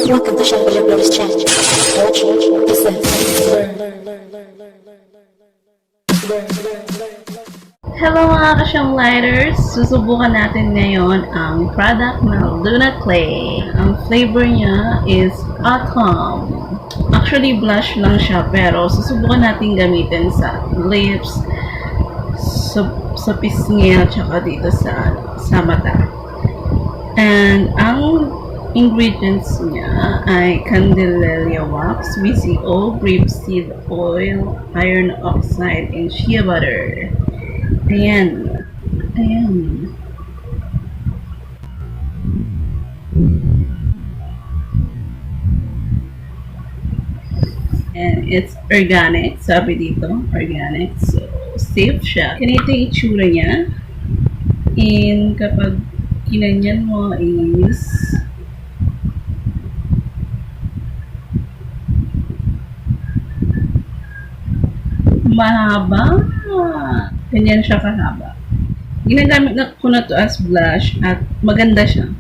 Welcome to Sham, Villaflores channel. Watch, listen, Hello mga ka-Sham lighters! Susubukan natin ngayon ang product na Luna Clay. Ang flavor niya is autumn. Actually, blush lang siya pero susubukan natin gamitin sa lips, sa pisngi at saka dito sa mata. And ang ingredients niya ay Candelaria wax, VCO, grapeseed oil, iron oxide, and shea butter. Ayan. Ayan. And it's organic. Sabi dito, organic. So, safe siya. Ganito yung itsura niya. And kapag kinanyan mo is mahaba. Ganyan siya kahaba. Ginagamit ko na to as blush at maganda siya.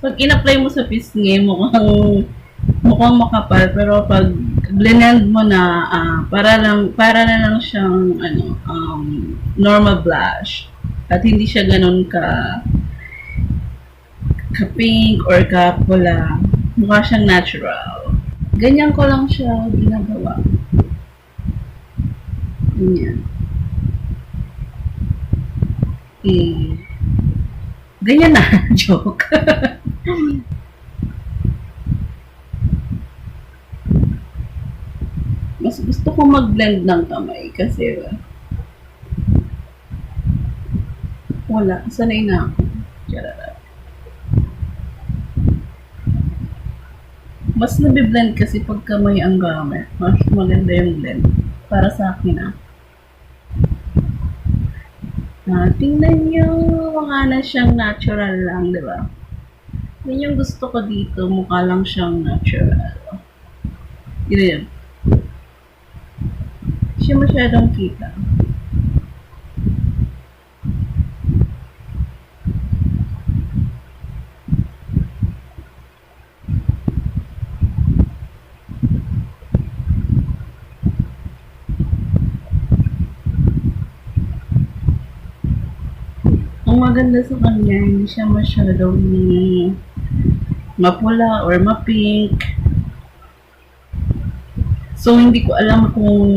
Pag in-apply mo sa pisngi, mukhang makapal, pero pag blend mo na para na lang siyang normal blush at hindi siya ganun ka pink or ka pula. Mukha siyang natural. Ganyan ko lang siya ginagawa. Ganyan. Ganyan na. Joke. Mas gusto ko mag-blend ng kamay kasi wala. Sanay na ako. Charara. Mas nabiblend kasi pag kamay ang gamit. Mas maganda yung blend. Para sa akin tingnan nyo, mukha na siyang natural lang, di ba? Yun yung gusto ko dito, mukha lang siyang natural. Yun. Siya masyadong kita. Ang maganda sa kanya, hindi siya masyadong mapula or mapink. So, hindi ko alam kung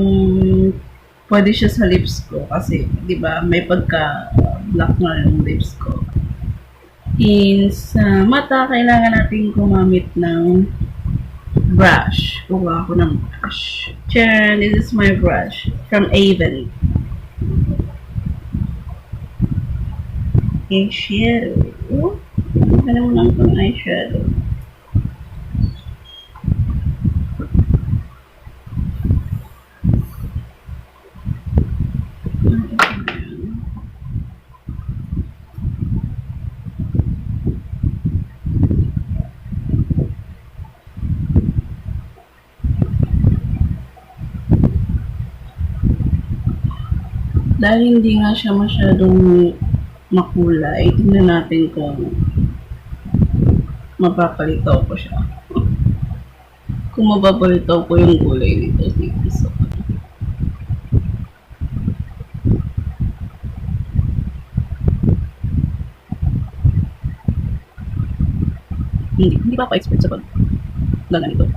pwede siya sa lips ko kasi, di ba, may pagka-black na yung lips ko. Sa mata, kailangan natin gumamit ng brush. Kuha ako ng brush. Charan, this is my brush from Avon. Eyeshadow. Ano mo lang itong eyeshadow. Dahil hindi nga siya masyadong makulay, tingnan natin kung mapapalitaw ko siya. Kung mapapalitaw ko yung kulay nito. So, hindi pa ako expert sa pagganito.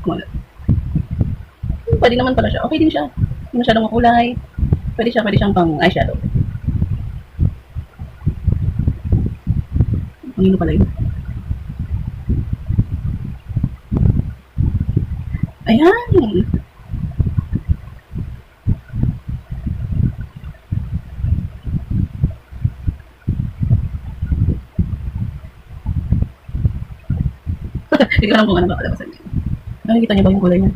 Kumalat. Pwede naman pala siya. Okay din siya. Hindi masyadong makulay. Pwede siyang pang eyeshadow. Ang ino pala yun. Ayan! Hindi ko alam kung ano ba pala sa inyo. Nakikita niyo ba yung kulay niya?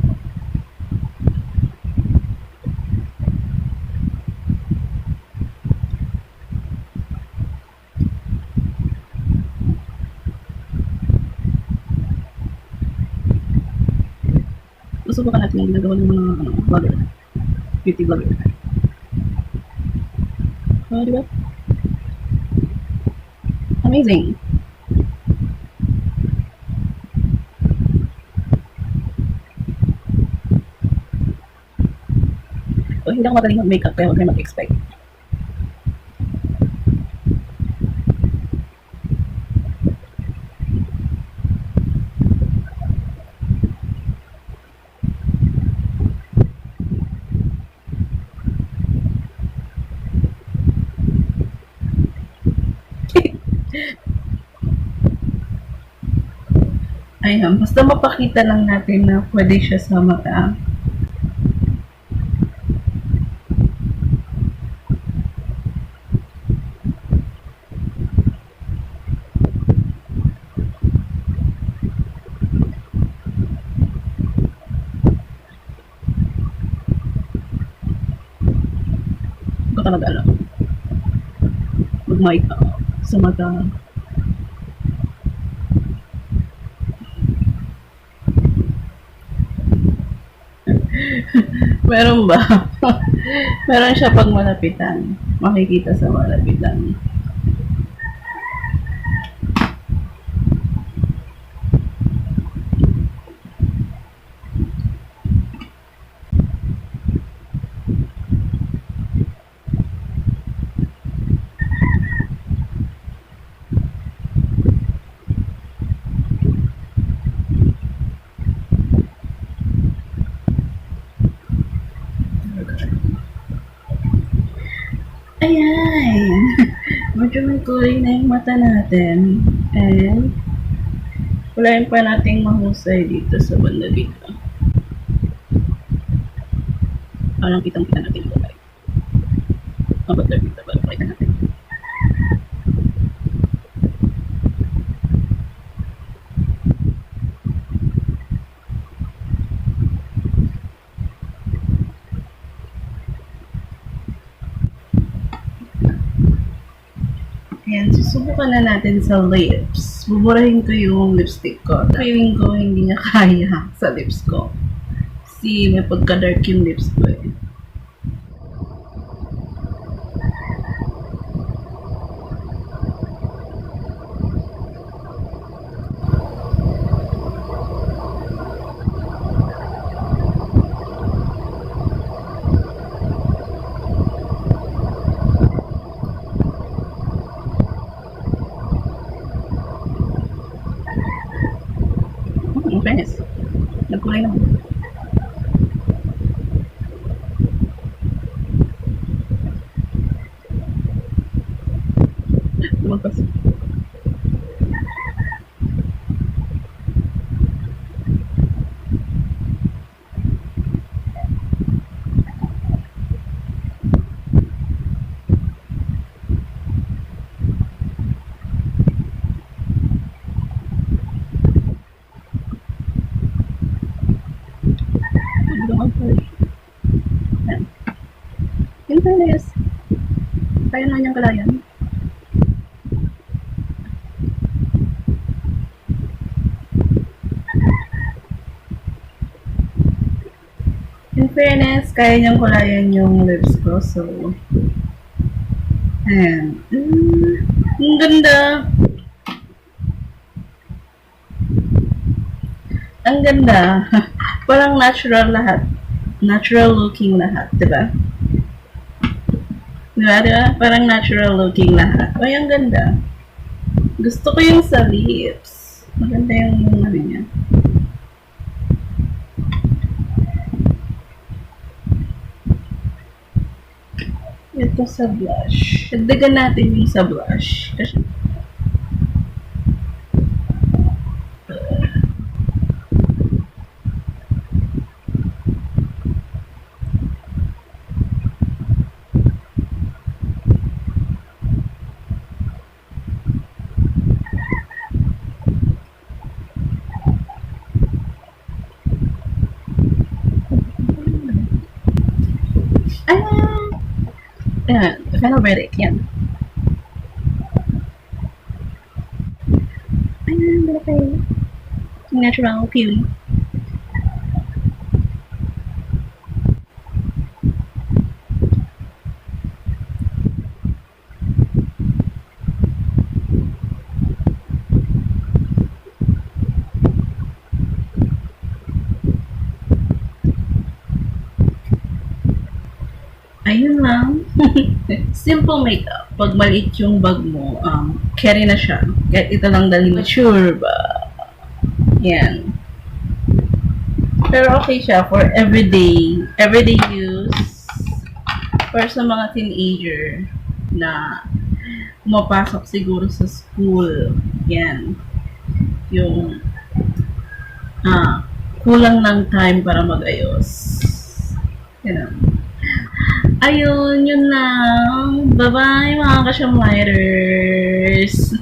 Susubukan natin yung ginagawa ng mga vlogger. Beauty vlogger. Di ba? Amazing. So, hindi ako magaling mag-makeup kaya huwag kayo mag-expect. Ayan, basta mapakita lang natin na pwede siya sa mata. Hindi ko talaga alam. Mag-makeup sa mata. Meron ba? Meron siya pag malapitan. Makikita sa malapitan. Ayan! Medyo may kulay na yung mata natin. And, kulayan pa nating mahusay dito sa banda dito. Parang kitang-kita natin yung kulay. Abot na dito, para pakita natin. Ayan, susubukan na natin sa lips. Buburahin ko yung lipstick ko. Feeling ko hindi niya kaya sa lips ko. Kasi may pagka-dark yung lips ko eh. In fairness, nagkulay naman. Lumagpas. In fairness, kaya naman niyang kalayan. In fairness, kaya niyang kulayan yung lips ko. So, ayan. Ang ganda. Ang ganda. Parang natural lahat. Natural looking lahat, diba? Diba? Parang natural looking lahat. Ay, ang ganda. Gusto ko yung sa lips. Maganda yung ano niya. Ito sa blush. Dagdagan natin yung sa blush. Kasi Ayan, final verdict. Yan. Ayan, malaki. Natural beauty. Ayun lang. Simple makeup. Pag maliit yung bag mo, carry na siya. Kahit ito lang dalhin. Mature ba? Yan. Pero okay siya for everyday use. For sa mga teenager na pumapasok siguro sa school. Yan. Yung kulang ng time para mag-ayos. Yan. Ayun, yun lang. Bye-bye mga ka-Sham Lighters.